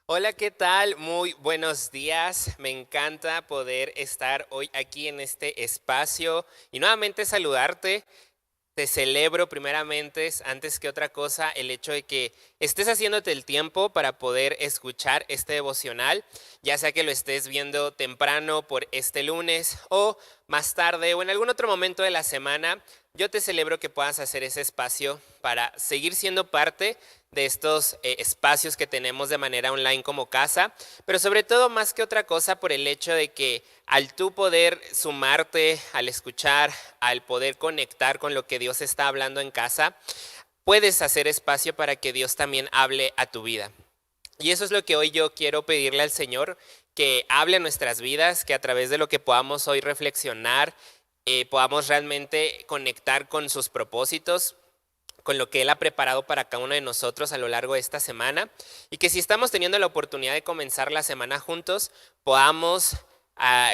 Hola, ¿qué tal? Muy buenos días. Me encanta poder estar hoy aquí en este espacio y nuevamente saludarte. Te celebro primeramente, antes que otra cosa, el hecho de que estés haciéndote el tiempo para poder escuchar este devocional, ya sea que lo estés viendo temprano por este lunes o más tarde o en algún otro momento de la semana. Yo te celebro que puedas hacer ese espacio para seguir siendo parte de estos espacios que tenemos de manera online como casa, pero sobre todo más que otra cosa por el hecho de que al tú poder sumarte, al escuchar, al poder conectar con lo que Dios está hablando en casa, puedes hacer espacio para que Dios también hable a tu vida. Y eso es lo que hoy yo quiero pedirle al Señor, que hable a nuestras vidas, que a través de lo que podamos hoy reflexionar, podamos realmente conectar con sus propósitos, con lo que Él ha preparado para cada uno de nosotros a lo largo de esta semana, y que si estamos teniendo la oportunidad de comenzar la semana juntos, podamos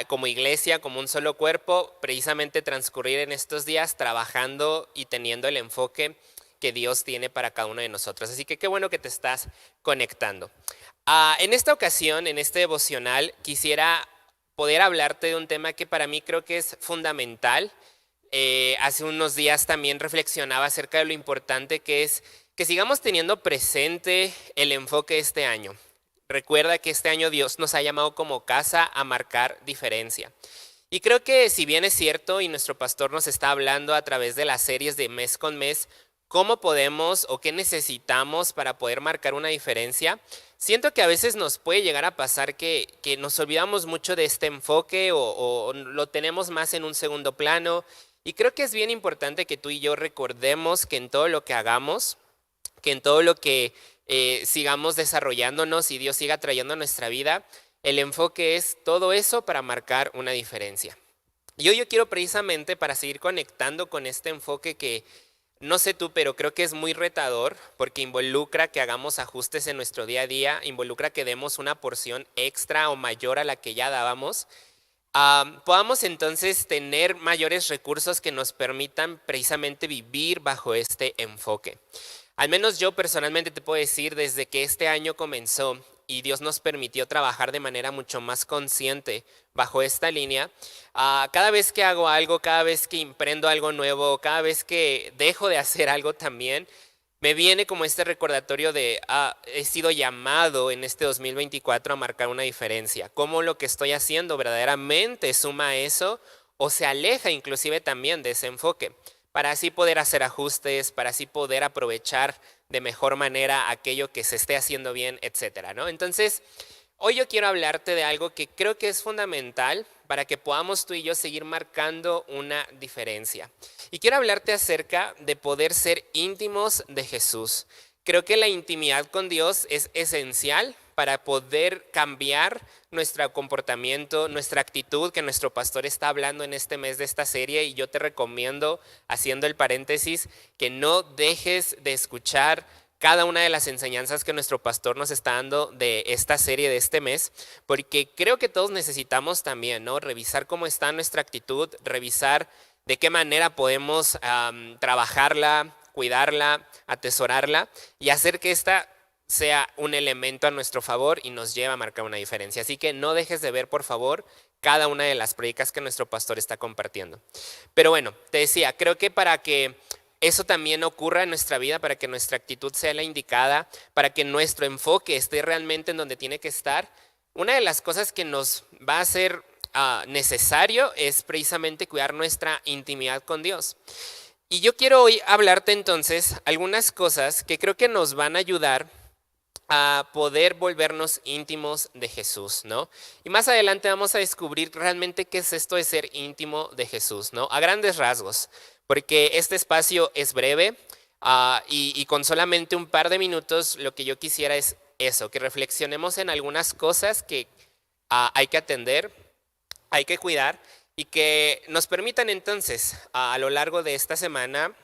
como iglesia, como un solo cuerpo, precisamente transcurrir en estos días trabajando y teniendo el enfoque que Dios tiene para cada uno de nosotros. Así que qué bueno que te estás conectando. En esta ocasión, en este devocional, quisiera poder hablarte de un tema que para mí creo que es fundamental. Hace unos días también reflexionaba acerca de lo importante que es que sigamos teniendo presente el enfoque de este año. Recuerda que este año Dios nos ha llamado como casa a marcar diferencia. Y creo que si bien es cierto y nuestro pastor nos está hablando a través de las series de mes con mes, cómo podemos o qué necesitamos para poder marcar una diferencia, siento que a veces nos puede llegar a pasar que nos olvidamos mucho de este enfoque o lo tenemos más en un segundo plano. Y creo que es bien importante que tú y yo recordemos que en todo lo que hagamos, que en todo lo que sigamos desarrollándonos y Dios siga trayendo a nuestra vida, el enfoque es todo eso para marcar una diferencia. Y hoy yo quiero precisamente para seguir conectando con este enfoque que no sé tú, pero creo que es muy retador porque involucra que hagamos ajustes en nuestro día a día, involucra que demos una porción extra o mayor a la que ya dábamos. Podamos entonces tener mayores recursos que nos permitan precisamente vivir bajo este enfoque. Al menos yo personalmente te puedo decir, desde que este año comenzó y Dios nos permitió trabajar de manera mucho más consciente bajo esta línea, cada vez que hago algo, cada vez que emprendo algo nuevo, cada vez que dejo de hacer algo también, me viene como este recordatorio de, he sido llamado en este 2024 a marcar una diferencia. Cómo lo que estoy haciendo verdaderamente suma a eso o se aleja inclusive también de ese enfoque, para así poder hacer ajustes, para así poder aprovechar de mejor manera aquello que se esté haciendo bien, etcétera, ¿no? Entonces, hoy yo quiero hablarte de algo que creo que es fundamental para que podamos tú y yo seguir marcando una diferencia. Y quiero hablarte acerca de poder ser íntimos de Jesús. Creo que la intimidad con Dios es esencial para poder cambiar nuestro comportamiento, nuestra actitud, que nuestro pastor está hablando en este mes de esta serie, y yo te recomiendo, haciendo el paréntesis, que no dejes de escuchar cada una de las enseñanzas que nuestro pastor nos está dando de esta serie de este mes, porque creo que todos necesitamos también, ¿no? Revisar cómo está nuestra actitud, revisar de qué manera podemos trabajarla, cuidarla, atesorarla y hacer que esta sea un elemento a nuestro favor y nos lleve a marcar una diferencia. Así que no dejes de ver, por favor, cada una de las prédicas que nuestro pastor está compartiendo. Pero bueno, te decía, creo que para que eso también ocurra en nuestra vida, para que nuestra actitud sea la indicada, para que nuestro enfoque esté realmente en donde tiene que estar, una de las cosas que nos va a ser necesario es precisamente cuidar nuestra intimidad con Dios. Y yo quiero hoy hablarte entonces algunas cosas que creo que nos van a ayudar a poder volvernos íntimos de Jesús, ¿no? Y más adelante vamos a descubrir realmente qué es esto de ser íntimo de Jesús, ¿no? A grandes rasgos, porque este espacio es breve, y con solamente un par de minutos lo que yo quisiera es eso, que reflexionemos en algunas cosas que hay que atender, hay que cuidar y que nos permitan entonces a lo largo de esta semana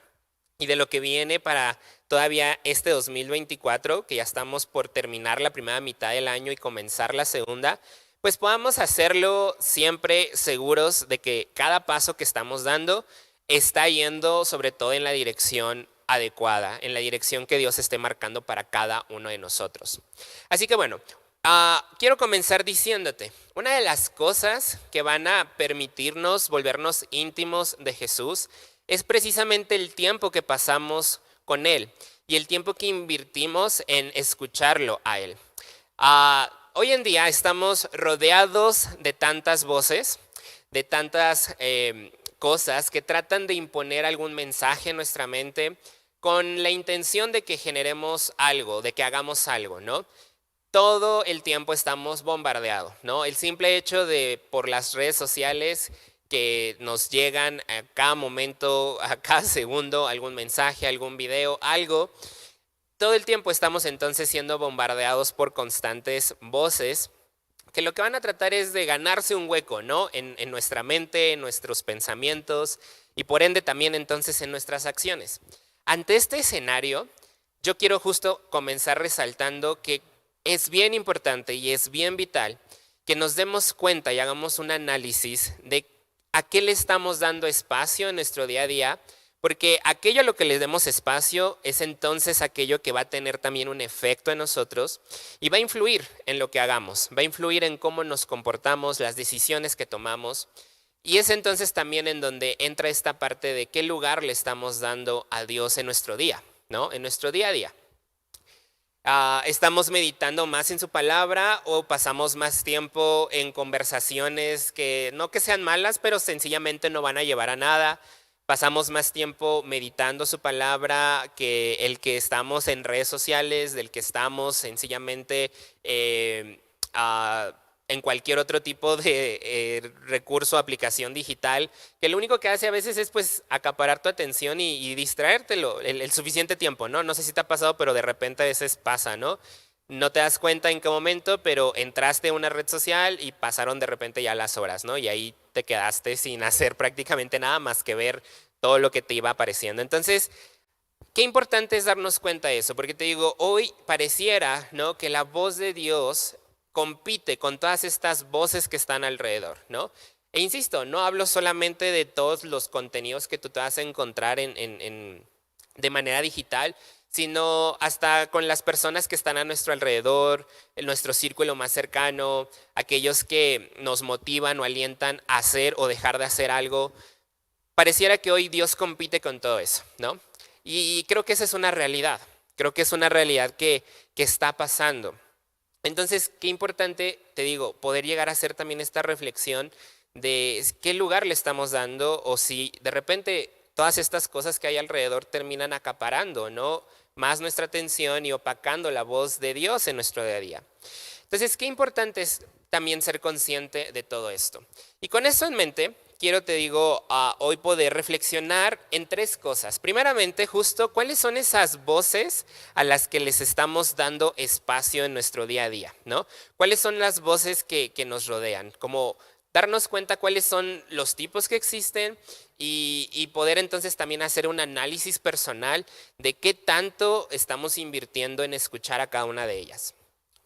y de lo que viene para todavía este 2024, que ya estamos por terminar la primera mitad del año y comenzar la segunda, pues podamos hacerlo siempre seguros de que cada paso que estamos dando está yendo sobre todo en la dirección adecuada, en la dirección que Dios esté marcando para cada uno de nosotros. Así que bueno, Quiero comenzar diciéndote, una de las cosas que van a permitirnos volvernos íntimos de Jesús es precisamente el tiempo que pasamos con Él y el tiempo que invertimos en escucharlo a Él. Hoy en día estamos rodeados de tantas voces, de tantas cosas que tratan de imponer algún mensaje en nuestra mente con la intención de que generemos algo, de que hagamos algo, ¿no? Todo el tiempo estamos bombardeados, ¿no? El simple hecho de por las redes sociales que nos llegan a cada momento, a cada segundo, algún mensaje, algún video, algo. Todo el tiempo estamos entonces siendo bombardeados por constantes voces que lo que van a tratar es de ganarse un hueco, ¿no? En nuestra mente, en nuestros pensamientos y por ende también entonces en nuestras acciones. Ante este escenario, yo quiero justo comenzar resaltando que es bien importante y es bien vital que nos demos cuenta y hagamos un análisis de a qué le estamos dando espacio en nuestro día a día, porque aquello a lo que le demos espacio es entonces aquello que va a tener también un efecto en nosotros y va a influir en lo que hagamos, va a influir en cómo nos comportamos, las decisiones que tomamos. Y es entonces también en donde entra esta parte de qué lugar le estamos dando a Dios en nuestro día, ¿no? En nuestro día a día. ¿Estamos meditando más en su palabra o pasamos más tiempo en conversaciones que no que sean malas, pero sencillamente no van a llevar a nada? Pasamos más tiempo meditando su palabra que el que estamos en redes sociales, del que estamos sencillamente en cualquier otro tipo de recurso o aplicación digital, que lo único que hace a veces es pues acaparar tu atención y distraértelo el suficiente tiempo, ¿no? No sé si te ha pasado, pero de repente a veces pasa, ¿no? No te das cuenta en qué momento, pero entraste a una red social y pasaron de repente ya las horas, ¿no? Y ahí te quedaste sin hacer prácticamente nada más que ver todo lo que te iba apareciendo. Entonces, qué importante es darnos cuenta de eso, porque te digo, hoy pareciera, ¿no?, que la voz de Dios compite con todas estas voces que están alrededor, ¿no? E insisto, no hablo solamente de todos los contenidos que tú te vas a encontrar de manera digital, sino hasta con las personas que están a nuestro alrededor, en nuestro círculo más cercano, aquellos que nos motivan o alientan a hacer o dejar de hacer algo. Pareciera que hoy Dios compite con todo eso, ¿no? Y creo que esa es una realidad, creo que es una realidad que está pasando. Entonces, qué importante, te digo, poder llegar a hacer también esta reflexión de qué lugar le estamos dando o si de repente todas estas cosas que hay alrededor terminan acaparando, ¿no?, más nuestra atención y opacando la voz de Dios en nuestro día a día. Entonces, qué importante es también ser consciente de todo esto. Y con eso en mente, quiero, te digo, hoy poder reflexionar en tres cosas. Primeramente, justo, ¿cuáles son esas voces a las que les estamos dando espacio en nuestro día a día, ¿no? ¿Cuáles son las voces que nos rodean? Como darnos cuenta cuáles son los tipos que existen y poder entonces también hacer un análisis personal de qué tanto estamos invirtiendo en escuchar a cada una de ellas.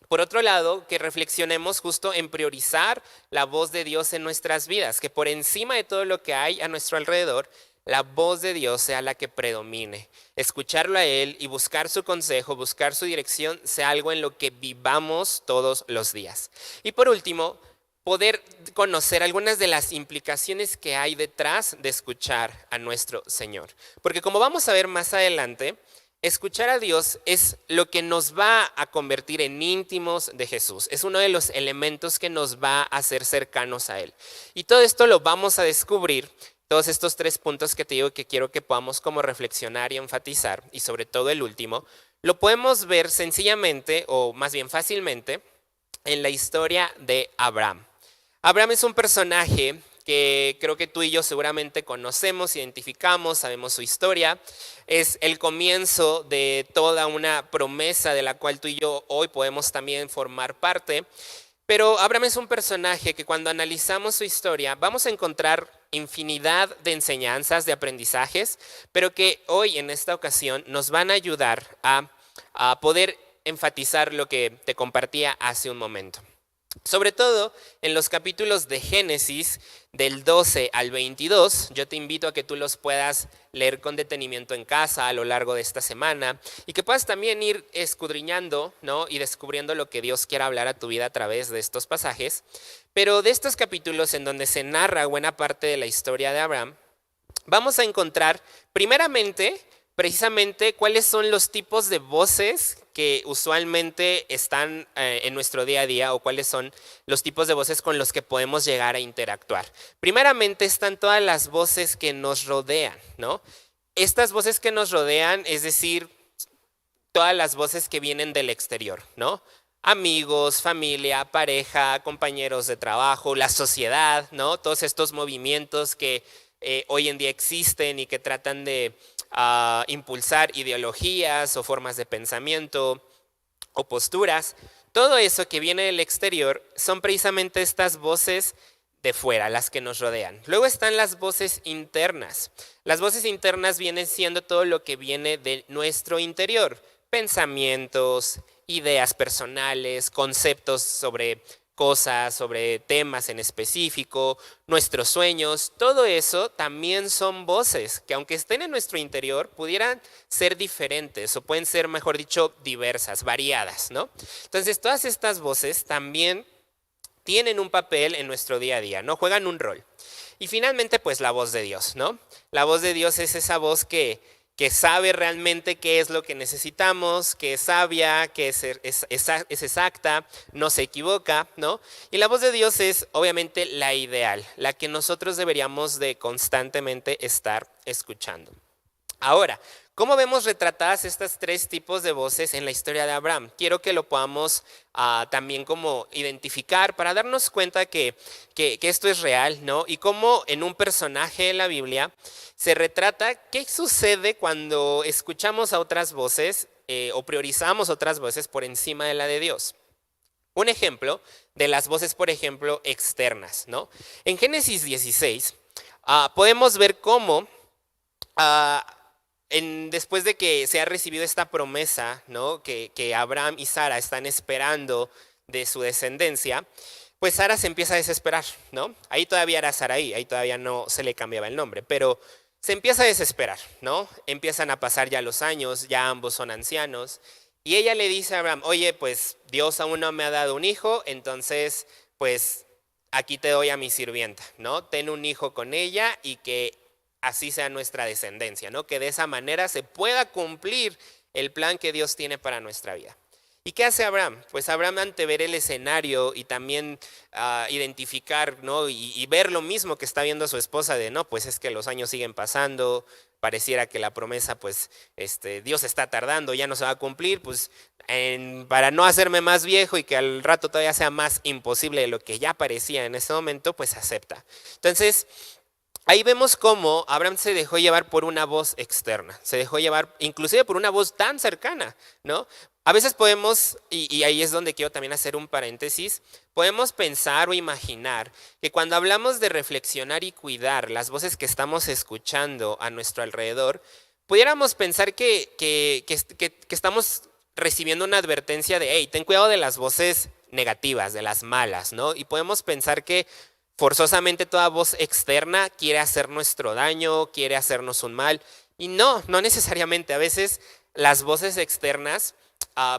Por otro lado, que reflexionemos justo en priorizar la voz de Dios en nuestras vidas, que por encima de todo lo que hay a nuestro alrededor, la voz de Dios sea la que predomine. Escucharlo a Él y buscar su consejo, buscar su dirección, sea algo en lo que vivamos todos los días. Y por último, poder conocer algunas de las implicaciones que hay detrás de escuchar a nuestro Señor. Porque como vamos a ver más adelante, escuchar a Dios es lo que nos va a convertir en íntimos de Jesús. Es uno de los elementos que nos va a hacer cercanos a Él. Y todo esto lo vamos a descubrir, todos estos tres puntos que te digo que quiero que podamos como reflexionar y enfatizar, y sobre todo el último, lo podemos ver sencillamente, o más bien fácilmente, en la historia de Abraham. Abraham es un personaje que creo que tú y yo seguramente conocemos, identificamos, sabemos su historia. Es el comienzo de toda una promesa de la cual tú y yo hoy podemos también formar parte. Pero Abraham es un personaje que cuando analizamos su historia vamos a encontrar infinidad de enseñanzas, de aprendizajes, pero que hoy en esta ocasión nos van a ayudar a poder enfatizar lo que te compartía hace un momento. Sobre todo en los capítulos de Génesis del 12 al 22, yo te invito a que tú los puedas leer con detenimiento en casa a lo largo de esta semana y que puedas también ir escudriñando, ¿no? Y descubriendo lo que Dios quiera hablar a tu vida a través de estos pasajes. Pero de estos capítulos en donde se narra buena parte de la historia de Abraham, vamos a encontrar primeramente precisamente cuáles son los tipos de voces que usualmente están en nuestro día a día o cuáles son los tipos de voces con los que podemos llegar a interactuar. Primeramente están todas las voces que nos rodean, ¿no? Estas voces que nos rodean, es decir, todas las voces que vienen del exterior, ¿no? Amigos, familia, pareja, compañeros de trabajo, la sociedad, ¿no? Todos estos movimientos que hoy en día existen y que tratan de impulsar ideologías o formas de pensamiento o posturas. Todo eso que viene del exterior son precisamente estas voces de fuera, las que nos rodean. Luego están las voces internas. Las voces internas vienen siendo todo lo que viene de nuestro interior. Pensamientos, ideas personales, conceptos sobre cosas, sobre temas en específico, nuestros sueños, todo eso también son voces que aunque estén en nuestro interior pudieran ser diferentes o pueden ser, mejor dicho, diversas, variadas, ¿no? Entonces todas estas voces también tienen un papel en nuestro día a día, ¿no? Juegan un rol. Y finalmente, pues la voz de Dios, ¿no? La voz de Dios es esa voz que sabe realmente qué es lo que necesitamos, que es sabia, que es exacta, no se equivoca, ¿no? Y la voz de Dios es obviamente la ideal, la que nosotros deberíamos de constantemente estar escuchando. Ahora, ¿cómo vemos retratadas estos tres tipos de voces en la historia de Abraham? Quiero que lo podamos también como identificar para darnos cuenta que esto es real, ¿no? Y cómo en un personaje de la Biblia se retrata qué sucede cuando escuchamos a otras voces o priorizamos otras voces por encima de la de Dios. Un ejemplo de las voces, por ejemplo, externas, ¿no? En Génesis 16 podemos ver cómo después de que se ha recibido esta promesa, ¿no? que Abraham y Sara están esperando de su descendencia, pues Sara se empieza a desesperar, ¿no? Ahí todavía era Sarai, ahí todavía no se le cambiaba el nombre, pero se empieza a desesperar, ¿no? Empiezan a pasar ya los años, ya ambos son ancianos, y ella le dice a Abraham, oye, pues Dios aún no me ha dado un hijo, entonces, pues aquí te doy a mi sirvienta, ¿no? Ten un hijo con ella y que así sea nuestra descendencia, ¿no? Que de esa manera se pueda cumplir el plan que Dios tiene para nuestra vida. ¿Y qué hace Abraham? Pues Abraham, ante ver el escenario y también identificar, ¿no? y ver lo mismo que está viendo su esposa de, no, pues es que los años siguen pasando, pareciera que la promesa, pues Dios está tardando, ya no se va a cumplir, pues para no hacerme más viejo y que al rato todavía sea más imposible de lo que ya parecía en ese momento, pues acepta. Entonces, ahí vemos cómo Abraham se dejó llevar por una voz externa, se dejó llevar inclusive por una voz tan cercana, ¿no? A veces podemos, y ahí es donde quiero también hacer un paréntesis, podemos pensar o imaginar que cuando hablamos de reflexionar y cuidar las voces que estamos escuchando a nuestro alrededor, pudiéramos pensar que estamos recibiendo una advertencia de, hey, ten cuidado de las voces negativas, de las malas, ¿no? Y podemos pensar que forzosamente toda voz externa quiere hacer nuestro daño, quiere hacernos un mal. Y no necesariamente. A veces las voces externas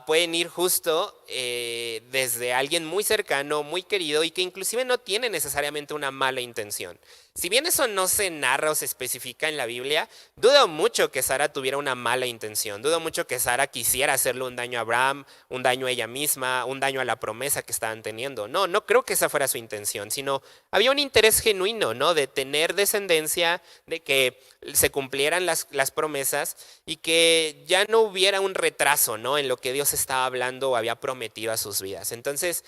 pueden ir justo desde alguien muy cercano, muy querido y que inclusive no tiene necesariamente una mala intención. Si bien eso no se narra o se especifica en la Biblia, dudo mucho que Sara tuviera una mala intención. Dudo mucho que Sara quisiera hacerle un daño a Abraham, un daño a ella misma, un daño a la promesa que estaban teniendo. No creo que esa fuera su intención, sino había un interés genuino, ¿no? De tener descendencia, de que se cumplieran las promesas y que ya no hubiera un retraso, ¿no? En lo que Dios estaba hablando o había prometido a sus vidas. Entonces,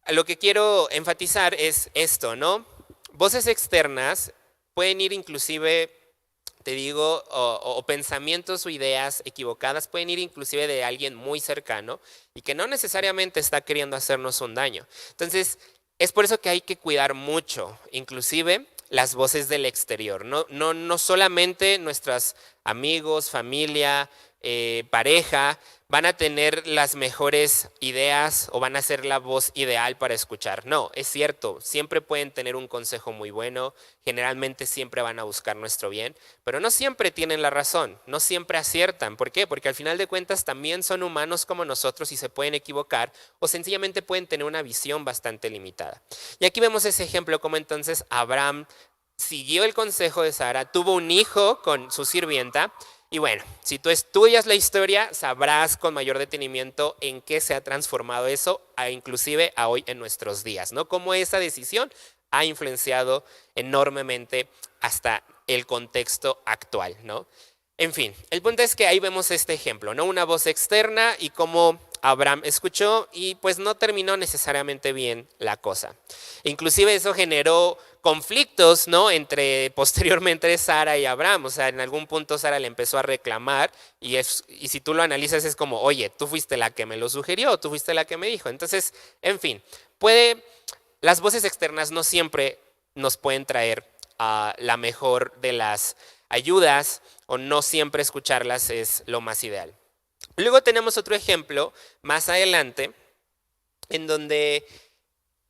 lo que quiero enfatizar es esto, ¿no? Voces externas pueden ir inclusive, te digo, o pensamientos o ideas equivocadas pueden ir inclusive de alguien muy cercano y que no necesariamente está queriendo hacernos un daño. Entonces, es por eso que hay que cuidar mucho, inclusive las voces del exterior, no solamente nuestros amigos, familia, pareja, van a tener las mejores ideas o van a ser la voz ideal para escuchar. No, es cierto, siempre pueden tener un consejo muy bueno, generalmente siempre van a buscar nuestro bien, pero no siempre tienen la razón, no siempre aciertan. ¿Por qué? Porque al final de cuentas también son humanos como nosotros y se pueden equivocar o sencillamente pueden tener una visión bastante limitada. Y aquí vemos ese ejemplo como entonces Abraham siguió el consejo de Sara, tuvo un hijo con su sirvienta. Y bueno, si tú estudias la historia, sabrás con mayor detenimiento en qué se ha transformado eso, inclusive a hoy en nuestros días, ¿no? Cómo esa decisión ha influenciado enormemente hasta el contexto actual, ¿no? En fin, el punto es que ahí vemos este ejemplo, ¿no? Una voz externa y cómo Abraham escuchó y pues no terminó necesariamente bien la cosa. Inclusive eso generó conflictos, ¿no? Posteriormente Sara y Abraham. O sea, en algún punto Sara le empezó a reclamar y si tú lo analizas es como, oye, tú fuiste la que me lo sugirió, tú fuiste la que me dijo. Entonces, en fin, las voces externas no siempre nos pueden traer la mejor de las ayudas o no siempre escucharlas es lo más ideal. Luego tenemos otro ejemplo más adelante en donde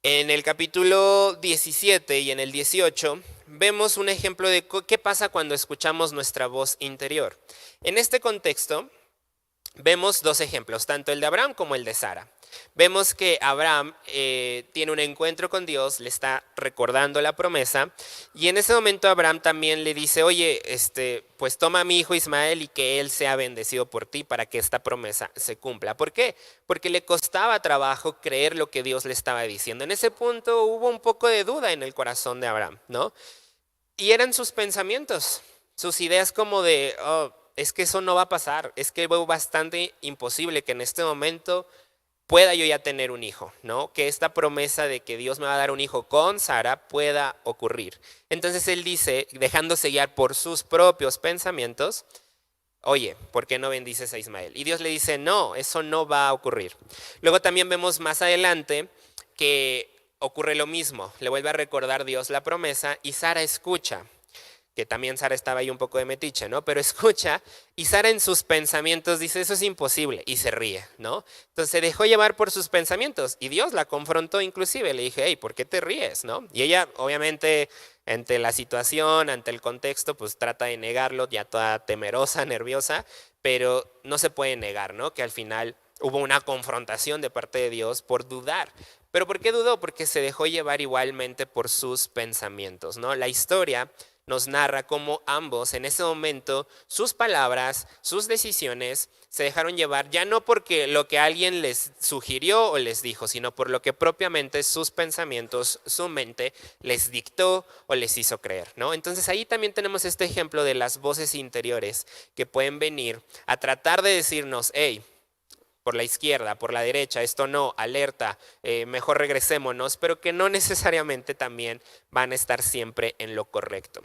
en el capítulo 17 y en el 18 vemos un ejemplo de qué pasa cuando escuchamos nuestra voz interior. En este contexto vemos dos ejemplos, tanto el de Abraham como el de Sara. Vemos que Abraham tiene un encuentro con Dios, le está recordando la promesa y en ese momento Abraham también le dice, oye, pues toma a mi hijo Ismael y que él sea bendecido por ti para que esta promesa se cumpla. ¿Por qué? Porque le costaba trabajo creer lo que Dios le estaba diciendo. En ese punto hubo un poco de duda en el corazón de Abraham, ¿no? Y eran sus pensamientos, sus ideas como de, oh, es que eso no va a pasar, es que veo bastante imposible que en este momento pueda yo ya tener un hijo, ¿no? Que esta promesa de que Dios me va a dar un hijo con Sara pueda ocurrir. Entonces él dice, dejándose guiar por sus propios pensamientos, oye, ¿por qué no bendices a Ismael? Y Dios le dice, no, eso no va a ocurrir. Luego también vemos más adelante que ocurre lo mismo, le vuelve a recordar Dios la promesa y Sara escucha. Que también Sara estaba ahí un poco de metiche, ¿no? Pero escucha, y Sara en sus pensamientos dice, eso es imposible, y se ríe, ¿no? Entonces se dejó llevar por sus pensamientos, y Dios la confrontó inclusive, le dije, hey, ¿por qué te ríes, no? Y ella, obviamente, ante la situación, ante el contexto, pues trata de negarlo, ya toda temerosa, nerviosa, pero no se puede negar, ¿no? Que al final hubo una confrontación de parte de Dios por dudar. ¿Pero por qué dudó? Porque se dejó llevar igualmente por sus pensamientos, ¿no? La historia nos narra cómo ambos en ese momento, sus palabras, sus decisiones, se dejaron llevar ya no porque lo que alguien les sugirió o les dijo, sino por lo que propiamente sus pensamientos, su mente les dictó o les hizo creer, ¿no? Entonces ahí también tenemos este ejemplo de las voces interiores que pueden venir a tratar de decirnos, hey, por la izquierda, por la derecha, esto no, alerta, mejor regresémonos, pero que no necesariamente también van a estar siempre en lo correcto.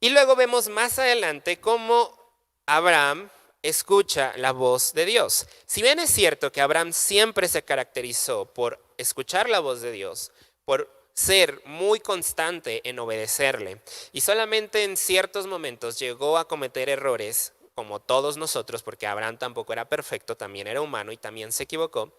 Y luego vemos más adelante cómo Abraham escucha la voz de Dios. Si bien es cierto que Abraham siempre se caracterizó por escuchar la voz de Dios, por ser muy constante en obedecerle, y solamente en ciertos momentos llegó a cometer errores, como todos nosotros, porque Abraham tampoco era perfecto, también era humano y también se equivocó.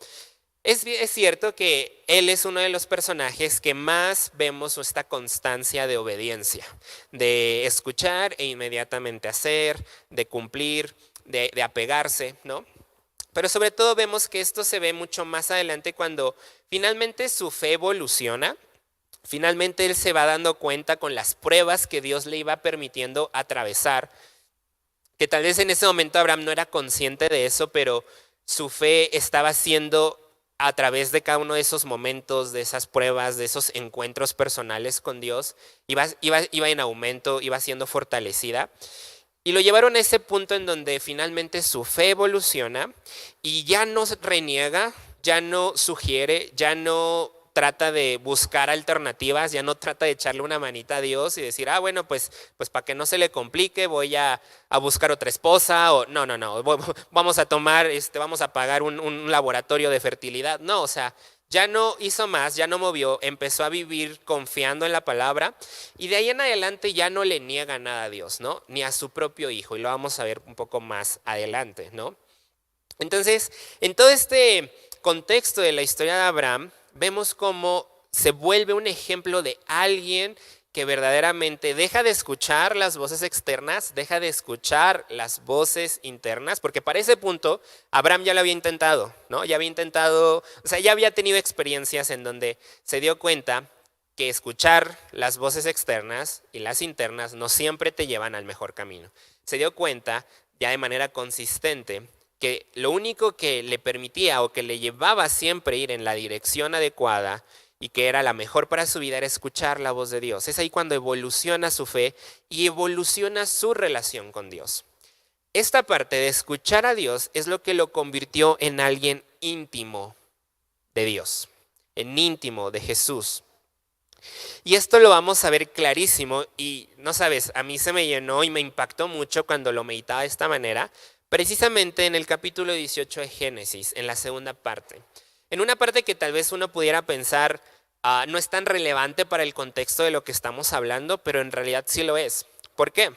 Es cierto que él es uno de los personajes que más vemos esta constancia de obediencia, de escuchar e inmediatamente hacer, de cumplir, de apegarse, ¿no? Pero sobre todo vemos que esto se ve mucho más adelante cuando finalmente su fe evoluciona. Finalmente él se va dando cuenta con las pruebas que Dios le iba permitiendo atravesar, que tal vez en ese momento Abraham no era consciente de eso, pero su fe estaba siendo a través de cada uno de esos momentos, de esas pruebas, de esos encuentros personales con Dios, iba en aumento, iba siendo fortalecida. Y lo llevaron a ese punto en donde finalmente su fe evoluciona y ya no reniega, ya no sugiere, ya no trata de buscar alternativas, ya no trata de echarle una manita a Dios y decir, bueno, pues para que no se le complique voy a buscar otra esposa, o no, vamos a tomar, vamos a pagar un laboratorio de fertilidad. No, o sea, Ya no hizo más, ya no movió, empezó a vivir confiando en la palabra y de ahí en adelante ya no le niega nada a Dios, ¿no? Ni a su propio hijo, y lo vamos a ver un poco más adelante, ¿no? Entonces, en todo este contexto de la historia de Abraham, vemos cómo se vuelve un ejemplo de alguien que verdaderamente deja de escuchar las voces externas, deja de escuchar las voces internas, porque para ese punto Abraham ya lo había intentado, ¿no? Ya había intentado, o sea, ya había tenido experiencias en donde se dio cuenta que escuchar las voces externas y las internas no siempre te llevan al mejor camino. Se dio cuenta ya de manera consistente que lo único que le permitía o que le llevaba siempre ir en la dirección adecuada y que era la mejor para su vida era escuchar la voz de Dios. Es ahí cuando evoluciona su fe y evoluciona su relación con Dios. Esta parte de escuchar a Dios es lo que lo convirtió en alguien íntimo de Dios, en íntimo de Jesús. Y esto lo vamos a ver clarísimo y no sabes, a mí se me llenó y me impactó mucho cuando lo meditaba de esta manera, precisamente en el capítulo 18 de Génesis, en la segunda parte. En una parte que tal vez uno pudiera pensar no es tan relevante para el contexto de lo que estamos hablando, pero en realidad sí lo es. ¿Por qué?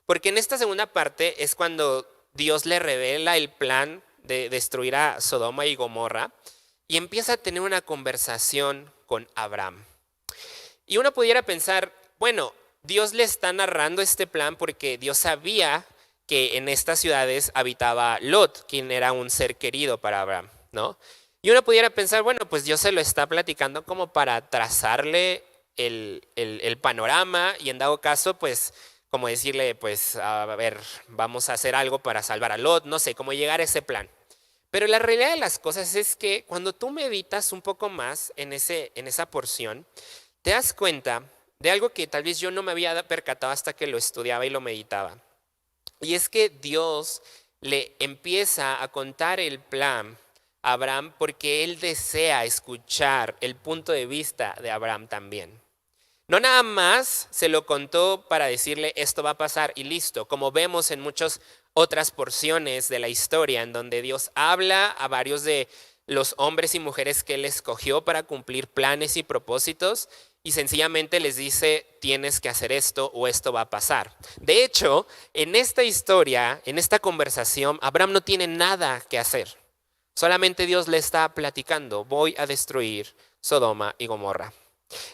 Porque en esta segunda parte es cuando Dios le revela el plan de destruir a Sodoma y Gomorra y empieza a tener una conversación con Abraham. Y uno pudiera pensar, bueno, Dios le está narrando este plan porque Dios sabía que en estas ciudades habitaba Lot, quien era un ser querido para Abraham, ¿no? Y uno pudiera pensar, bueno, pues Dios se lo está platicando como para trazarle el panorama y en dado caso, pues como decirle, pues a ver, vamos a hacer algo para salvar a Lot, no sé, cómo llegar a ese plan. Pero la realidad de las cosas es que cuando tú meditas un poco más en esa porción, te das cuenta de algo que tal vez yo no me había percatado hasta que lo estudiaba y lo meditaba. Y es que Dios le empieza a contar el plan a Abraham porque él desea escuchar el punto de vista de Abraham también. No nada más se lo contó para decirle esto va a pasar y listo, como vemos en muchas otras porciones de la historia en donde Dios habla a varios de los hombres y mujeres que él escogió para cumplir planes y propósitos y sencillamente les dice tienes que hacer esto o esto va a pasar. De hecho, en esta historia, en esta conversación, Abraham no tiene nada que hacer. Solamente Dios le está platicando, voy a destruir Sodoma y Gomorra.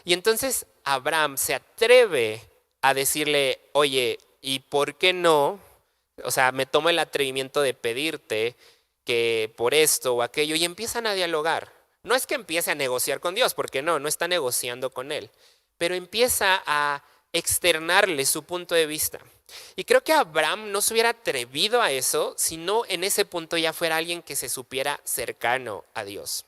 Y entonces Abraham se atreve a decirle, oye, ¿y por qué no? O sea, me tomo el atrevimiento de pedirte que por esto o aquello, y empiezan a dialogar. No es que empiece a negociar con Dios, porque no está negociando con él, pero empieza a externarle su punto de vista. Y creo que Abraham no se hubiera atrevido a eso si no en ese punto ya fuera alguien que se supiera cercano a Dios.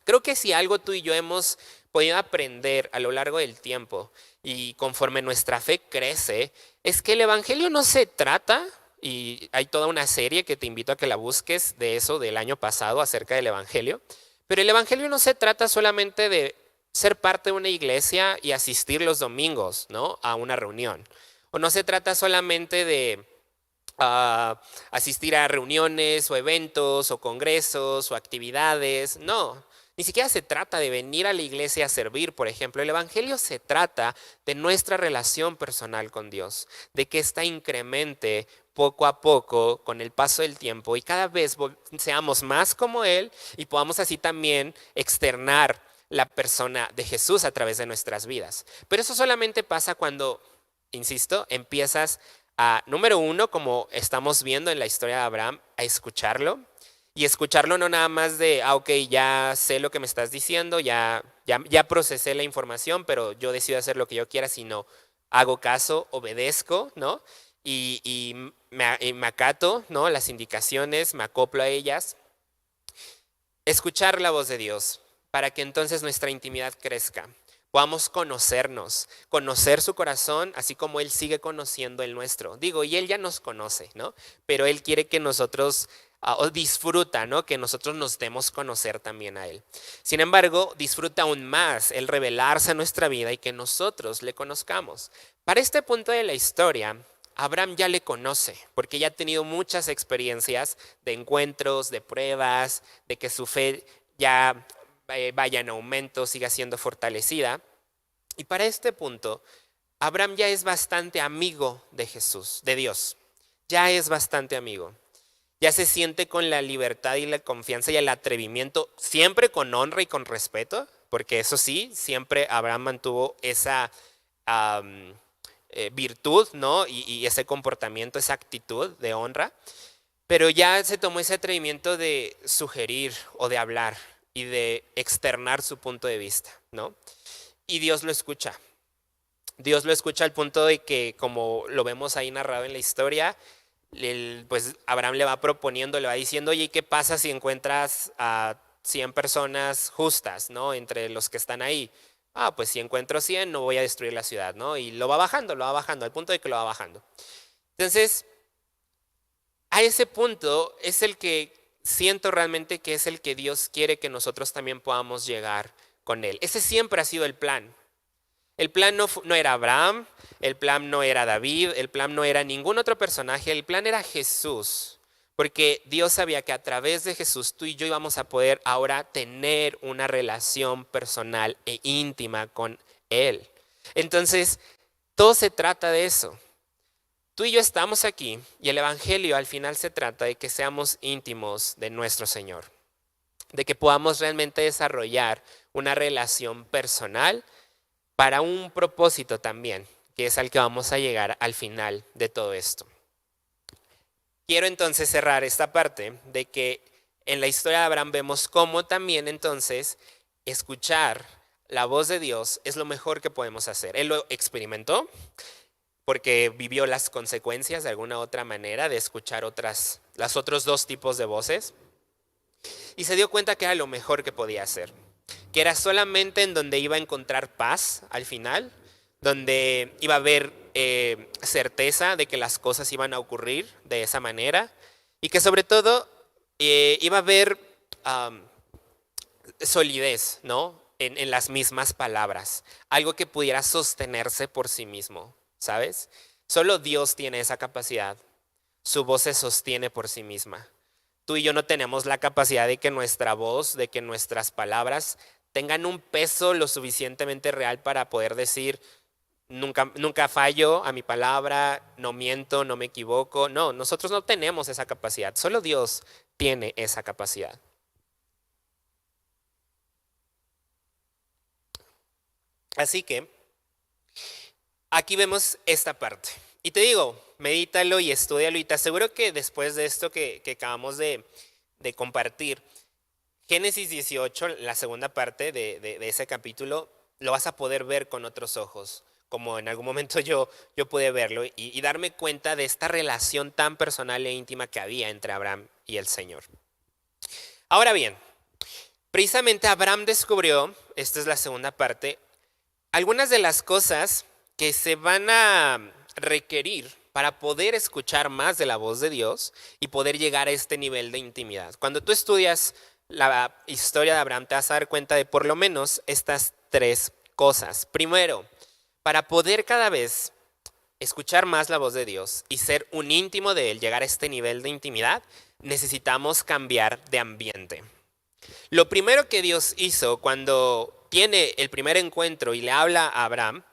Creo que si algo tú y yo hemos podido aprender a lo largo del tiempo y conforme nuestra fe crece, es que el Evangelio no se trata, y hay toda una serie que te invito a que la busques de eso del año pasado acerca del Evangelio, pero el Evangelio no se trata solamente de ser parte de una iglesia y asistir los domingos, ¿no? A una reunión. O no se trata solamente de asistir a reuniones o eventos o congresos o actividades, no. Ni siquiera se trata de venir a la iglesia a servir, por ejemplo. El Evangelio se trata de nuestra relación personal con Dios, de que esta incremente poco a poco con el paso del tiempo y cada vez seamos más como Él y podamos así también externar la persona de Jesús a través de nuestras vidas. Pero eso solamente pasa cuando, insisto, empiezas a, número uno, como estamos viendo en la historia de Abraham, a escucharlo. Y escucharlo no nada más de, ok, ya sé lo que me estás diciendo, ya procesé la información, pero yo decido hacer lo que yo quiera, sino hago caso, obedezco, ¿no? Y me acato, ¿no? Las indicaciones, me acoplo a ellas. Escuchar la voz de Dios para que entonces nuestra intimidad crezca. Podamos conocernos, conocer su corazón, así como Él sigue conociendo el nuestro. Digo, y Él ya nos conoce, ¿no? Pero Él quiere que nosotros o disfruta, ¿no? Que nosotros nos demos conocer también a Él. Sin embargo, disfruta aún más el revelarse a nuestra vida y que nosotros le conozcamos. Para este punto de la historia, Abraham ya le conoce, porque ya ha tenido muchas experiencias de encuentros, de pruebas, de que su fe ya vaya en aumento, siga siendo fortalecida. Y para este punto, Abraham ya es bastante amigo de Jesús, de Dios. Ya es bastante amigo. Ya se siente con la libertad y la confianza y el atrevimiento, siempre con honra y con respeto, porque eso sí, siempre Abraham mantuvo esa virtud, ¿no? Y ese comportamiento, esa actitud de honra, pero ya se tomó ese atrevimiento de sugerir o de hablar y de externar su punto de vista, ¿no? Y Dios lo escucha. Dios lo escucha al punto de que, como lo vemos ahí narrado en la historia, pues Abraham le va proponiendo, le va diciendo, oye, ¿qué pasa si encuentras a 100 personas justas, ¿no? Entre los que están ahí. Pues si encuentro 100 no voy a destruir la ciudad, ¿no? Y lo va bajando, al punto de que lo va bajando. Entonces, a ese punto es el que siento realmente que es el que Dios quiere que nosotros también podamos llegar con Él. Ese siempre ha sido el plan. El plan no era Abraham, el plan no era David, el plan no era ningún otro personaje, el plan era Jesús. Porque Dios sabía que a través de Jesús tú y yo íbamos a poder ahora tener una relación personal e íntima con Él. Entonces, todo se trata de eso. Tú y yo estamos aquí y el Evangelio al final se trata de que seamos íntimos de nuestro Señor. De que podamos realmente desarrollar una relación personal para un propósito también, que es al que vamos a llegar al final de todo esto. Quiero entonces cerrar esta parte de que en la historia de Abraham vemos cómo también entonces escuchar la voz de Dios es lo mejor que podemos hacer. Él lo experimentó porque vivió las consecuencias de alguna otra manera de escuchar las otros dos tipos de voces y se dio cuenta que era lo mejor que podía hacer. Que era solamente en donde iba a encontrar paz al final, donde iba a haber certeza de que las cosas iban a ocurrir de esa manera y que sobre todo iba a haber solidez, ¿no? En las mismas palabras, algo que pudiera sostenerse por sí mismo, ¿sabes? Solo Dios tiene esa capacidad, su voz se sostiene por sí misma. Tú y yo no tenemos la capacidad de que nuestra voz, de que nuestras palabras tengan un peso lo suficientemente real para poder decir, nunca fallo a mi palabra, no miento, no me equivoco. No, nosotros no tenemos esa capacidad, solo Dios tiene esa capacidad. Así que aquí vemos esta parte. Y te digo, medítalo y estúdialo y te aseguro que después de esto que acabamos de compartir, Génesis 18, la segunda parte de ese capítulo, lo vas a poder ver con otros ojos, como en algún momento yo pude verlo y darme cuenta de esta relación tan personal e íntima que había entre Abraham y el Señor. Ahora bien, precisamente Abraham descubrió, esta es la segunda parte, algunas de las cosas que se van a requerir para poder escuchar más de la voz de Dios y poder llegar a este nivel de intimidad. Cuando tú estudias la historia de Abraham te vas a dar cuenta de por lo menos estas tres cosas. Primero, para poder cada vez escuchar más la voz de Dios y ser un íntimo de Él, llegar a este nivel de intimidad, necesitamos cambiar de ambiente. Lo primero que Dios hizo cuando tiene el primer encuentro y le habla a Abraham,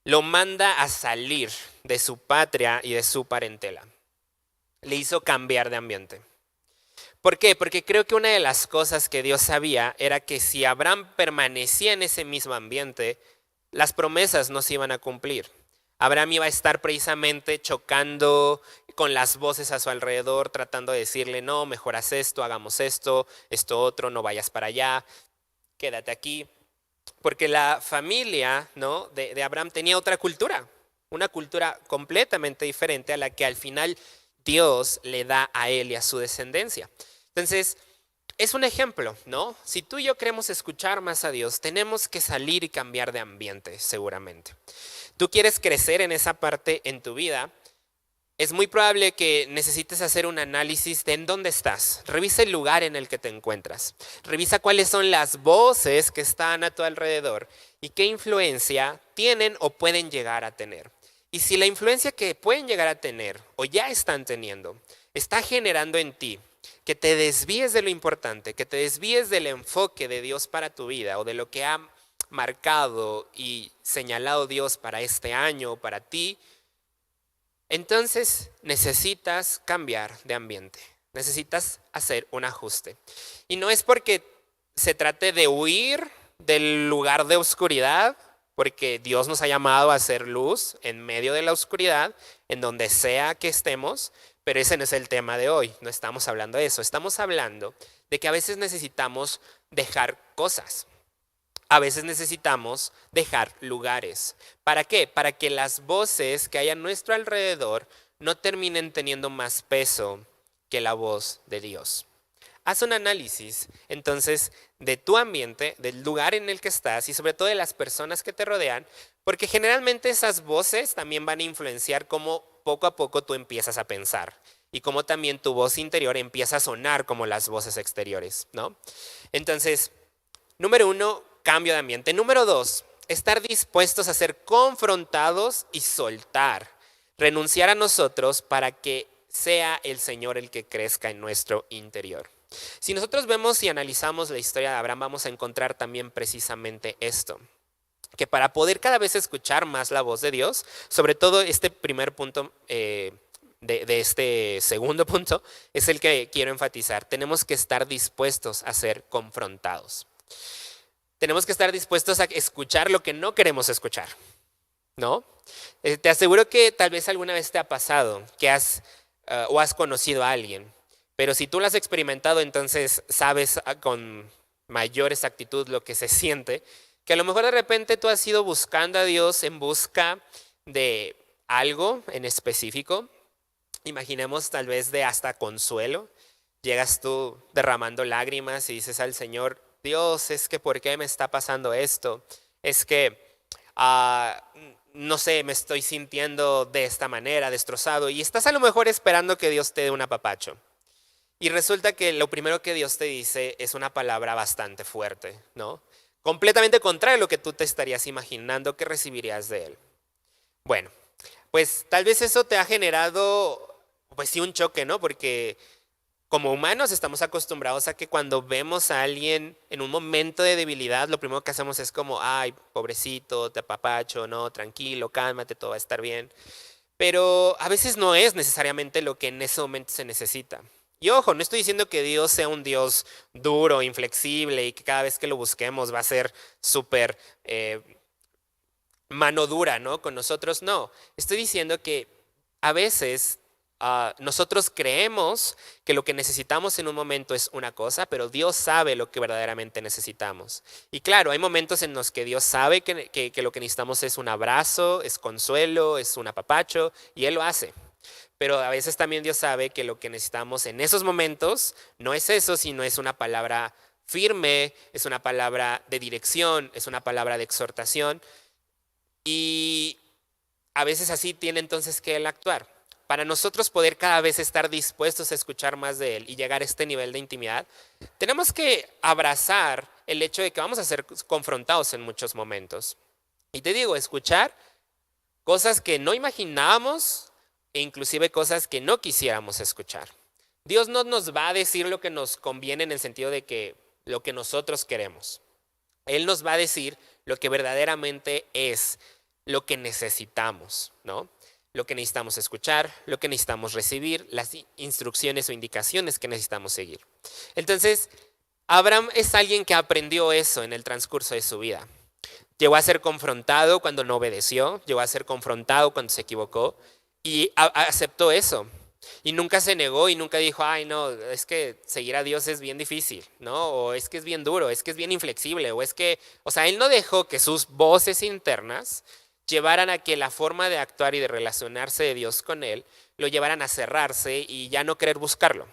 lo manda a salir de su patria y de su parentela. Le hizo cambiar de ambiente. ¿Por qué? Porque creo que una de las cosas que Dios sabía era que si Abraham permanecía en ese mismo ambiente, las promesas no se iban a cumplir. Abraham iba a estar precisamente chocando con las voces a su alrededor, tratando de decirle, no, mejor haz esto, hagamos esto otro, no vayas para allá, quédate aquí. Porque la familia, ¿no?, de Abraham tenía otra cultura, una cultura completamente diferente a la que al final Dios le da a él y a su descendencia. Entonces, es un ejemplo, ¿no? Si tú y yo queremos escuchar más a Dios, tenemos que salir y cambiar de ambiente, seguramente. Tú quieres crecer en esa parte en tu vida, es muy probable que necesites hacer un análisis de en dónde estás. Revisa el lugar en el que te encuentras. Revisa cuáles son las voces que están a tu alrededor y qué influencia tienen o pueden llegar a tener. Y si la influencia que pueden llegar a tener o ya están teniendo está generando en ti que te desvíes de lo importante, que te desvíes del enfoque de Dios para tu vida o de lo que ha marcado y señalado Dios para este año o para ti, entonces necesitas cambiar de ambiente, necesitas hacer un ajuste. Y no es porque se trate de huir del lugar de oscuridad, porque Dios nos ha llamado a hacer luz en medio de la oscuridad, en donde sea que estemos, pero ese no es el tema de hoy, no estamos hablando de eso, estamos hablando de que a veces necesitamos dejar cosas. A veces necesitamos dejar lugares. ¿Para qué? Para que las voces que hay a nuestro alrededor no terminen teniendo más peso que la voz de Dios. Haz un análisis entonces de tu ambiente, del lugar en el que estás y sobre todo de las personas que te rodean, porque generalmente esas voces también van a influenciar cómo poco a poco tú empiezas a pensar y cómo también tu voz interior empieza a sonar como las voces exteriores, ¿no? Entonces, número 1, cambio de ambiente. Número 2, estar dispuestos a ser confrontados y soltar. Renunciar a nosotros para que sea el Señor el que crezca en nuestro interior. Si nosotros vemos y analizamos la historia de Abraham, vamos a encontrar también precisamente esto. Que para poder cada vez escuchar más la voz de Dios, sobre todo este primer punto de este segundo punto, es el que quiero enfatizar. Tenemos que estar dispuestos a ser confrontados. Tenemos que estar dispuestos a escuchar lo que no queremos escuchar, ¿no? Te aseguro que tal vez alguna vez te ha pasado que has conocido a alguien, pero si tú lo has experimentado, entonces sabes con mayor exactitud lo que se siente, que a lo mejor de repente tú has ido buscando a Dios en busca de algo en específico. Imaginemos tal vez de hasta consuelo. Llegas tú derramando lágrimas y dices al Señor: Dios, es que ¿por qué me está pasando esto? Es que, no sé, me estoy sintiendo de esta manera, destrozado. Y estás a lo mejor esperando que Dios te dé un apapacho. Y resulta que lo primero que Dios te dice es una palabra bastante fuerte, ¿no? Completamente contrario a lo que tú te estarías imaginando que recibirías de Él. Bueno, pues tal vez eso te ha generado, pues sí, un choque, ¿no? Porque como humanos estamos acostumbrados a que cuando vemos a alguien en un momento de debilidad, lo primero que hacemos es como: ay, pobrecito, te apapacho, no, tranquilo, cálmate, todo va a estar bien. Pero a veces no es necesariamente lo que en ese momento se necesita. Y ojo, no estoy diciendo que Dios sea un Dios duro, inflexible y que cada vez que lo busquemos va a ser súper mano dura, ¿no? Con nosotros no. Estoy diciendo que a veces nosotros creemos que lo que necesitamos en un momento es una cosa, pero Dios sabe lo que verdaderamente necesitamos. Y claro, hay momentos en los que Dios sabe que lo que necesitamos es un abrazo, es consuelo, es un apapacho, y Él lo hace. Pero a veces también Dios sabe que lo que necesitamos en esos momentos no es eso, sino es una palabra firme, es una palabra de dirección, es una palabra de exhortación. Y a veces así tiene entonces que Él actuar. Para nosotros poder cada vez estar dispuestos a escuchar más de Él y llegar a este nivel de intimidad, tenemos que abrazar el hecho de que vamos a ser confrontados en muchos momentos. Y te digo, escuchar cosas que no imaginábamos e inclusive cosas que no quisiéramos escuchar. Dios no nos va a decir lo que nos conviene en el sentido de que lo que nosotros queremos. Él nos va a decir lo que verdaderamente es lo que necesitamos, ¿no? Lo que necesitamos escuchar, lo que necesitamos recibir, las instrucciones o indicaciones que necesitamos seguir. Entonces, Abraham es alguien que aprendió eso en el transcurso de su vida. Llegó a ser confrontado cuando no obedeció, llegó a ser confrontado cuando se equivocó y aceptó eso. Y nunca se negó y nunca dijo: ay, no, es que seguir a Dios es bien difícil, ¿no? O es que es bien duro, es que es bien inflexible, o es que, o sea, él no dejó que sus voces internas llevaran a que la forma de actuar y de relacionarse de Dios con él lo llevaran a cerrarse y ya no querer buscarlo.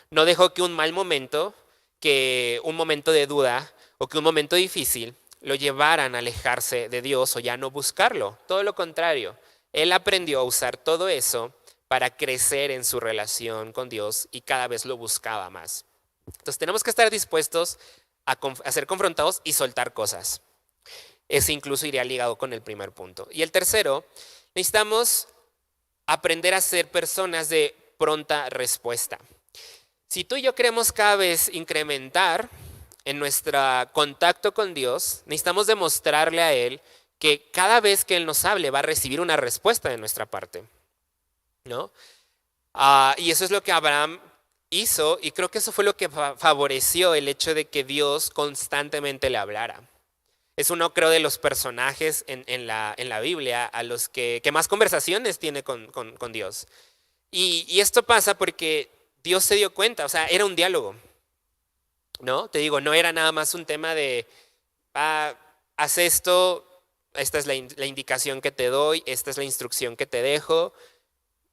No dejó que un mal momento, que un momento de duda o que un momento difícil lo llevaran a alejarse de Dios o ya no buscarlo. Todo lo contrario, él aprendió a usar todo eso para crecer en su relación con Dios y cada vez lo buscaba más. Entonces tenemos que estar dispuestos a ser confrontados y soltar cosas. Ese incluso iría ligado con el primer punto. Y el tercero, necesitamos aprender a ser personas de pronta respuesta. Si tú y yo queremos cada vez incrementar en nuestro contacto con Dios, necesitamos demostrarle a Él que cada vez que Él nos hable va a recibir una respuesta de nuestra parte, ¿no? Y eso es lo que Abraham hizo, y creo que eso fue lo que favoreció el hecho de que Dios constantemente le hablara. Es uno, creo, de los personajes en la Biblia a los que más conversaciones tiene con Dios. Y esto pasa porque Dios se dio cuenta, o sea, era un diálogo, ¿no? Te digo, no era nada más un tema de, haz esto, esta es la indicación que te doy, esta es la instrucción que te dejo,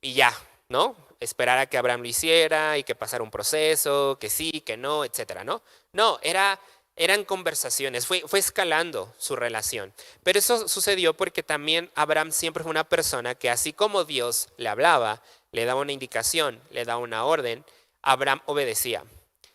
y ya, ¿no? Esperar a que Abraham lo hiciera y que pasara un proceso, que sí, que no, etcétera, ¿no? No, eran conversaciones, fue escalando su relación. Pero eso sucedió porque también Abraham siempre fue una persona que así como Dios le hablaba, le daba una indicación, le daba una orden, Abraham obedecía,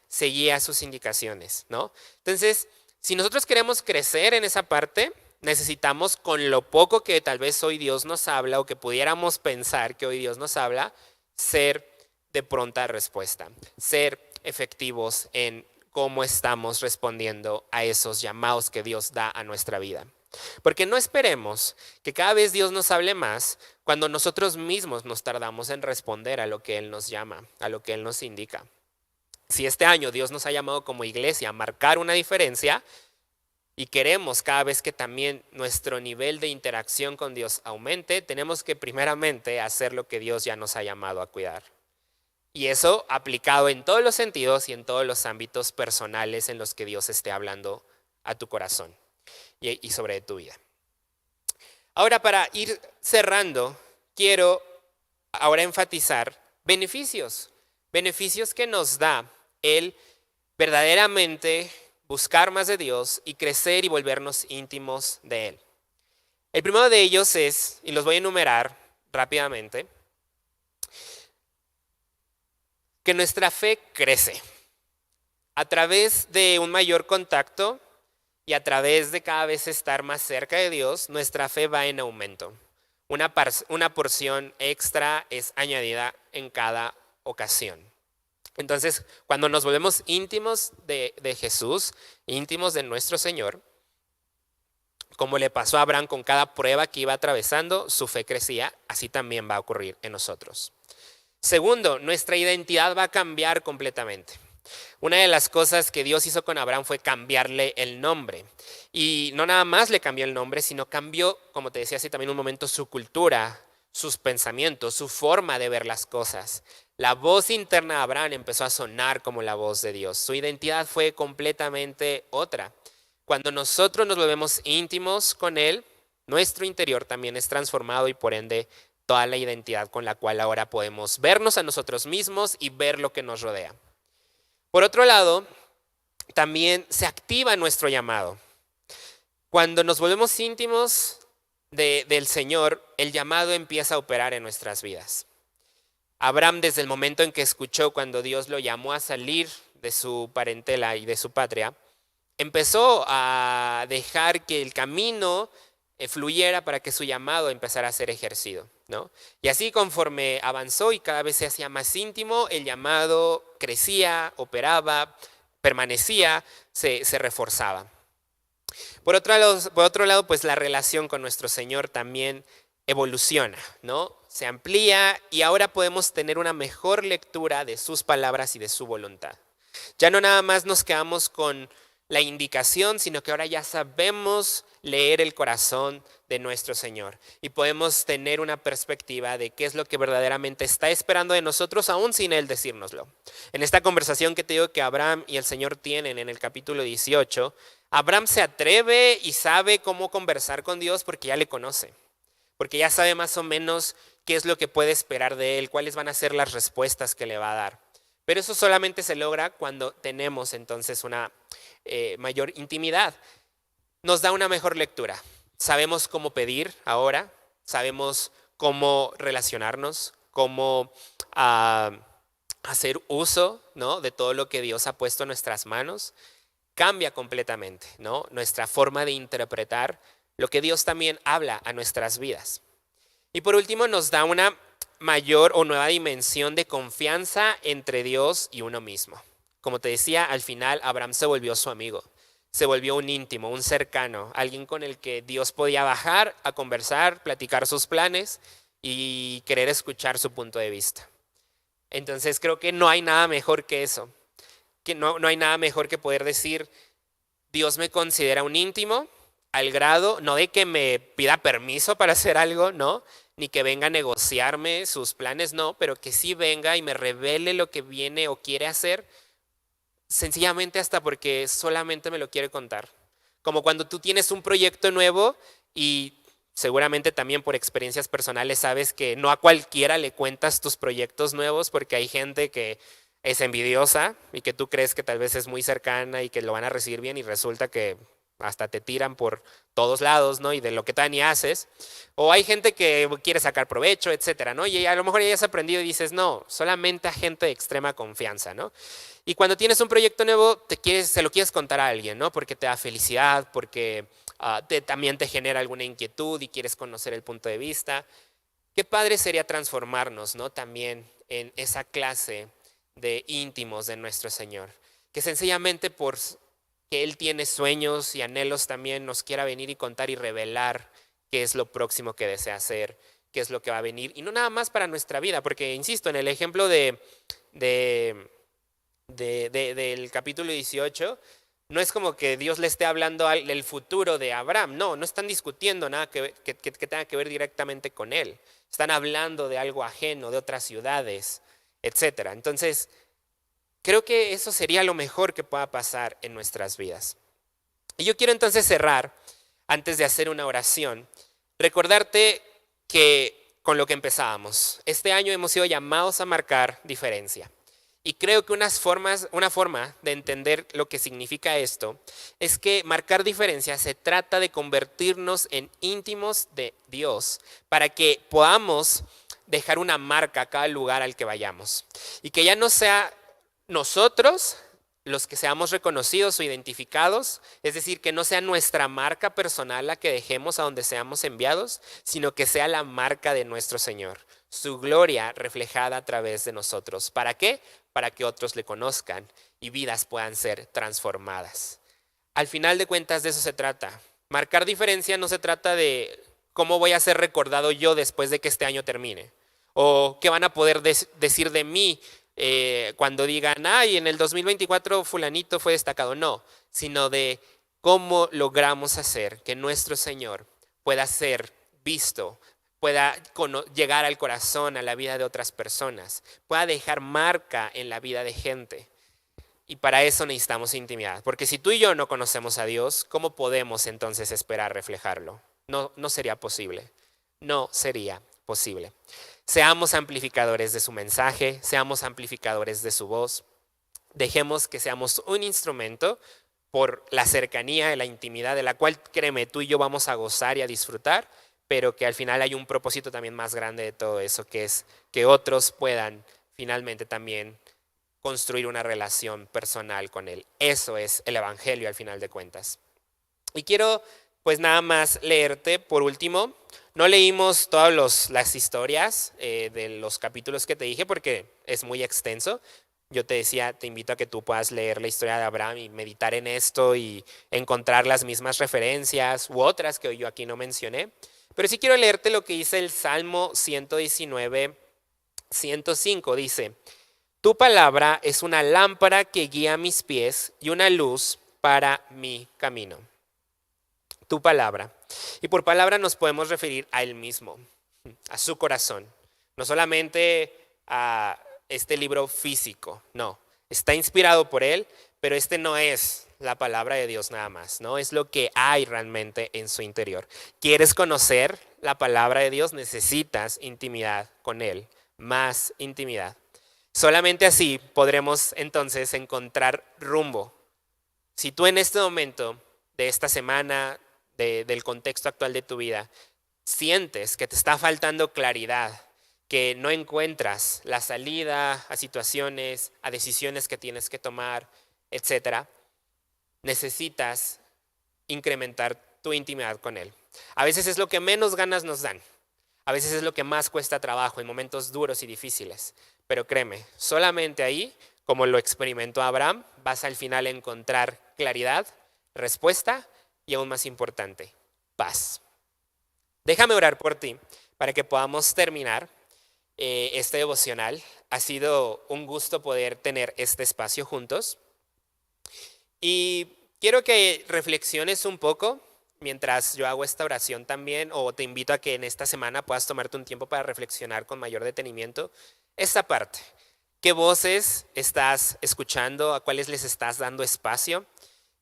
seguía sus indicaciones, ¿no? Entonces, si nosotros queremos crecer en esa parte, necesitamos, con lo poco que tal vez hoy Dios nos habla o que pudiéramos pensar que hoy Dios nos habla, ser de pronta respuesta, ser efectivos en cómo estamos respondiendo a esos llamados que Dios da a nuestra vida. Porque no esperemos que cada vez Dios nos hable más cuando nosotros mismos nos tardamos en responder a lo que Él nos llama, a lo que Él nos indica. Si este año Dios nos ha llamado como iglesia a marcar una diferencia y queremos cada vez que también nuestro nivel de interacción con Dios aumente, tenemos que primeramente hacer lo que Dios ya nos ha llamado a cuidar. Y eso aplicado en todos los sentidos y en todos los ámbitos personales en los que Dios esté hablando a tu corazón y sobre tu vida. Ahora, para ir cerrando, quiero ahora enfatizar beneficios que nos da el verdaderamente buscar más de Dios y crecer y volvernos íntimos de Él. El primero de ellos es, y los voy a enumerar rápidamente, que nuestra fe crece a través de un mayor contacto y a través de cada vez estar más cerca de Dios. Nuestra fe va en aumento. Una porción extra es añadida en cada ocasión. Entonces, cuando nos volvemos íntimos de Jesús, íntimos de nuestro Señor, como le pasó a Abraham con cada prueba que iba atravesando, su fe crecía, así también va a ocurrir en nosotros. Segundo, nuestra identidad va a cambiar completamente. Una de las cosas que Dios hizo con Abraham fue cambiarle el nombre. Y no nada más le cambió el nombre, sino cambió, como te decía hace también un momento, su cultura, sus pensamientos, su forma de ver las cosas. La voz interna de Abraham empezó a sonar como la voz de Dios. Su identidad fue completamente otra. Cuando nosotros nos volvemos íntimos con Él, nuestro interior también es transformado y por ende toda la identidad con la cual ahora podemos vernos a nosotros mismos y ver lo que nos rodea. Por otro lado, también se activa nuestro llamado. Cuando nos volvemos íntimos del Señor, el llamado empieza a operar en nuestras vidas. Abraham, desde el momento en que escuchó cuando Dios lo llamó a salir de su parentela y de su patria, empezó a dejar que el camino fluyera para que su llamado empezara a ser ejercido, ¿no? Y así conforme avanzó y cada vez se hacía más íntimo, el llamado crecía, operaba, permanecía, se reforzaba. Por otro lado, pues la relación con nuestro Señor también evoluciona, ¿no? Se amplía y ahora podemos tener una mejor lectura de sus palabras y de su voluntad. Ya no nada más nos quedamos con la indicación, sino que ahora ya sabemos leer el corazón de nuestro Señor y podemos tener una perspectiva de qué es lo que verdaderamente está esperando de nosotros, aún sin Él decírnoslo. En esta conversación que te digo que Abraham y el Señor tienen en el capítulo 18, Abraham se atreve y sabe cómo conversar con Dios porque ya le conoce, porque ya sabe más o menos qué es lo que puede esperar de Él, cuáles van a ser las respuestas que le va a dar. Pero eso solamente se logra cuando tenemos entonces una mayor intimidad. Nos da una mejor lectura. Sabemos cómo pedir ahora, sabemos cómo relacionarnos, cómo hacer uso, ¿no?, de todo lo que Dios ha puesto en nuestras manos. Cambia completamente, ¿no?, nuestra forma de interpretar lo que Dios también habla a nuestras vidas. Y por último nos da una mayor o nueva dimensión de confianza entre Dios y uno mismo. Como te decía, al final Abraham se volvió su amigo, se volvió un íntimo, un cercano, alguien con el que Dios podía bajar a conversar, platicar sus planes y querer escuchar su punto de vista. Entonces creo que no hay nada mejor que eso, que no hay nada mejor que poder decir, Dios me considera un íntimo, al grado, no de que me pida permiso para hacer algo, no, ni que venga a negociarme sus planes, no, pero que sí venga y me revele lo que viene o quiere hacer, sencillamente hasta porque solamente me lo quiere contar. Como cuando tú tienes un proyecto nuevo y seguramente también por experiencias personales sabes que no a cualquiera le cuentas tus proyectos nuevos porque hay gente que es envidiosa y que tú crees que tal vez es muy cercana y que lo van a recibir bien y resulta que hasta te tiran por todos lados, ¿no? Y de lo que tú ni haces. O hay gente que quiere sacar provecho, etcétera, ¿no? Y a lo mejor ya has aprendido y dices, no, solamente a gente de extrema confianza, ¿no? Y cuando tienes un proyecto nuevo, se lo quieres contar a alguien, ¿no? Porque te da felicidad, porque también te genera alguna inquietud y quieres conocer el punto de vista. Qué padre sería transformarnos, ¿no? También en esa clase de íntimos de nuestro Señor. Que sencillamente por que Él tiene sueños y anhelos también nos quiera venir y contar y revelar qué es lo próximo que desea hacer, qué es lo que va a venir. Y no nada más para nuestra vida, porque insisto, en el ejemplo del capítulo 18, no es como que Dios le esté hablando del futuro de Abraham, no están discutiendo nada que tenga que ver directamente con él. Están hablando de algo ajeno, de otras ciudades, etcétera. Entonces, creo que eso sería lo mejor que pueda pasar en nuestras vidas. Y yo quiero entonces cerrar, antes de hacer una oración, recordarte que con lo que empezábamos, este año hemos sido llamados a marcar diferencia. Y creo que una forma de entender lo que significa esto es que marcar diferencia se trata de convertirnos en íntimos de Dios para que podamos dejar una marca a cada lugar al que vayamos. Y que ya no sea nosotros los que seamos reconocidos o identificados, es decir, que no sea nuestra marca personal la que dejemos a donde seamos enviados, sino que sea la marca de nuestro Señor, su gloria reflejada a través de nosotros. ¿Para qué? Para que otros le conozcan y vidas puedan ser transformadas. Al final de cuentas de eso se trata. Marcar diferencia no se trata de cómo voy a ser recordado yo después de que este año termine, o qué van a poder decir de mí cuando digan, ay, en el 2024 fulanito fue destacado. No, sino de cómo logramos hacer que nuestro Señor pueda ser visto, pueda llegar al corazón, a la vida de otras personas, pueda dejar marca en la vida de gente. Y para eso necesitamos intimidad, porque si tú y yo no conocemos a Dios, ¿cómo podemos entonces esperar reflejarlo? No sería posible, no sería posible. Seamos amplificadores de su mensaje, seamos amplificadores de su voz. Dejemos que seamos un instrumento por la cercanía y la intimidad de la cual, créeme, tú y yo vamos a gozar y a disfrutar, pero que al final hay un propósito también más grande de todo eso, que es que otros puedan finalmente también construir una relación personal con Él. Eso es el Evangelio al final de cuentas. Y quiero pues nada más leerte por último. No leímos todas las historias de los capítulos que te dije porque es muy extenso. Yo te decía, te invito a que tú puedas leer la historia de Abraham y meditar en esto y encontrar las mismas referencias u otras que yo aquí no mencioné. Pero sí quiero leerte lo que dice el Salmo 119, 105. Dice, tu palabra es una lámpara que guía mis pies y una luz para mi camino. Tu palabra. Y por palabra nos podemos referir a Él mismo, a su corazón. No solamente a este libro físico, no. Está inspirado por Él, pero este no es la palabra de Dios nada más, ¿no? Es lo que hay realmente en su interior. ¿Quieres conocer la palabra de Dios? Necesitas intimidad con Él, más intimidad. Solamente así podremos entonces encontrar rumbo. Si tú en este momento de esta semana, del contexto actual de tu vida, sientes que te está faltando claridad, que no encuentras la salida a situaciones, a decisiones que tienes que tomar, etcétera, necesitas incrementar tu intimidad con Él. A veces es lo que menos ganas nos dan. A veces es lo que más cuesta trabajo en momentos duros y difíciles. Pero créeme, solamente ahí, como lo experimentó Abraham, vas al final a encontrar claridad, respuesta y aún más importante, paz. Déjame orar por ti para que podamos terminar este devocional. Ha sido un gusto poder tener este espacio juntos. Y quiero que reflexiones un poco mientras yo hago esta oración también, o te invito a que en esta semana puedas tomarte un tiempo para reflexionar con mayor detenimiento esta parte. ¿Qué voces estás escuchando? ¿A cuáles les estás dando espacio?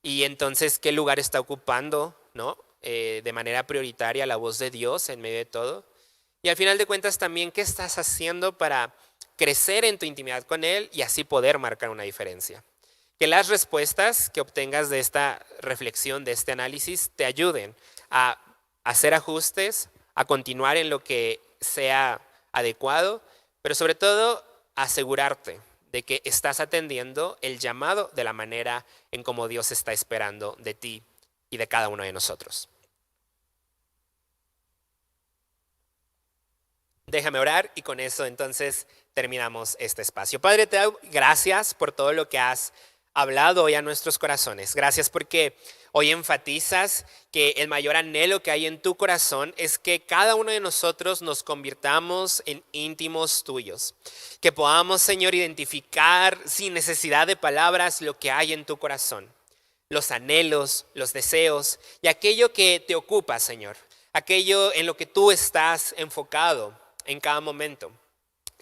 Y entonces, ¿qué lugar está ocupando, ¿no? De manera prioritaria la voz de Dios en medio de todo? Y al final de cuentas también, ¿qué estás haciendo para crecer en tu intimidad con Él y así poder marcar una diferencia? Que las respuestas que obtengas de esta reflexión, de este análisis, te ayuden a hacer ajustes, a continuar en lo que sea adecuado, pero sobre todo asegurarte de que estás atendiendo el llamado de la manera en cómo Dios está esperando de ti y de cada uno de nosotros. Déjame orar y con eso entonces terminamos este espacio. Padre, te doy gracias por todo lo que has hablado hoy a nuestros corazones. Gracias porque hoy enfatizas que el mayor anhelo que hay en tu corazón es que cada uno de nosotros nos convirtamos en íntimos tuyos. Que podamos, Señor, identificar sin necesidad de palabras lo que hay en tu corazón. Los anhelos, los deseos y aquello que te ocupa, Señor. Aquello en lo que tú estás enfocado en cada momento.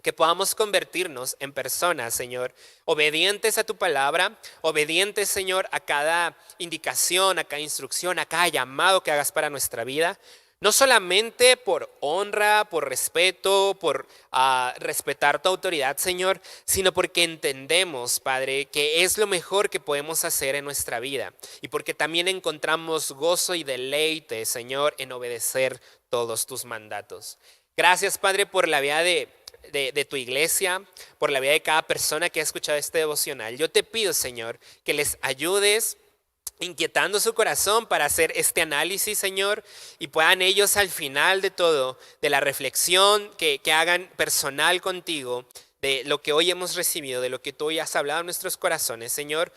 Que podamos convertirnos en personas, Señor, obedientes a tu palabra, obedientes, Señor, a cada indicación, a cada instrucción, a cada llamado que hagas para nuestra vida. No solamente por honra, por respeto, por respetar tu autoridad, Señor, sino porque entendemos, Padre, que es lo mejor que podemos hacer en nuestra vida. Y porque también encontramos gozo y deleite, Señor, en obedecer todos tus mandatos. Gracias, Padre, por la vida de tu iglesia, por la vida de cada persona que ha escuchado este devocional. Yo te pido, Señor, que les ayudes inquietando su corazón para hacer este análisis, Señor, y puedan ellos al final de todo, de la reflexión que hagan personal contigo, de lo que hoy hemos recibido, de lo que tú hoy has hablado en nuestros corazones, Señor.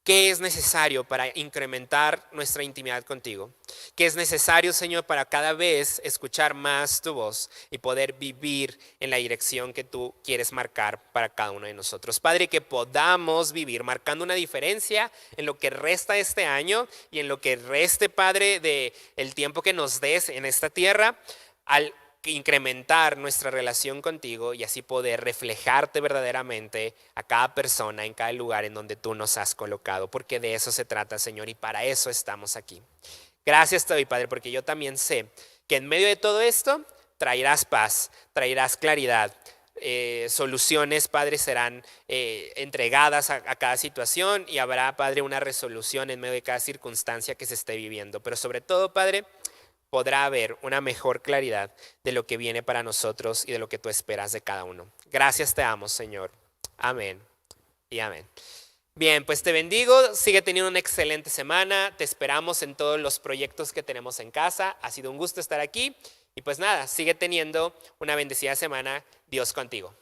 ¿Qué es necesario para incrementar nuestra intimidad contigo? ¿Qué es necesario, Señor, para cada vez escuchar más tu voz y poder vivir en la dirección que tú quieres marcar para cada uno de nosotros? Padre, que podamos vivir marcando una diferencia en lo que resta de este año y en lo que reste, Padre, del tiempo que nos des en esta tierra, al incrementar nuestra relación contigo y así poder reflejarte verdaderamente a cada persona en cada lugar en donde tú nos has colocado, porque de eso se trata, Señor, y para eso estamos aquí. Gracias te doy, Padre, porque yo también sé que en medio de todo esto traerás paz, traerás claridad. Soluciones, Padre, serán entregadas a cada situación y habrá, Padre, una resolución en medio de cada circunstancia que se esté viviendo, pero sobre todo, Padre, podrá haber una mejor claridad de lo que viene para nosotros y de lo que tú esperas de cada uno. Gracias te amo, Señor. Amén y amén. Bien, pues te bendigo, sigue teniendo una excelente semana, te esperamos en todos los proyectos que tenemos en casa, ha sido un gusto estar aquí y pues nada, sigue teniendo una bendecida semana, Dios contigo.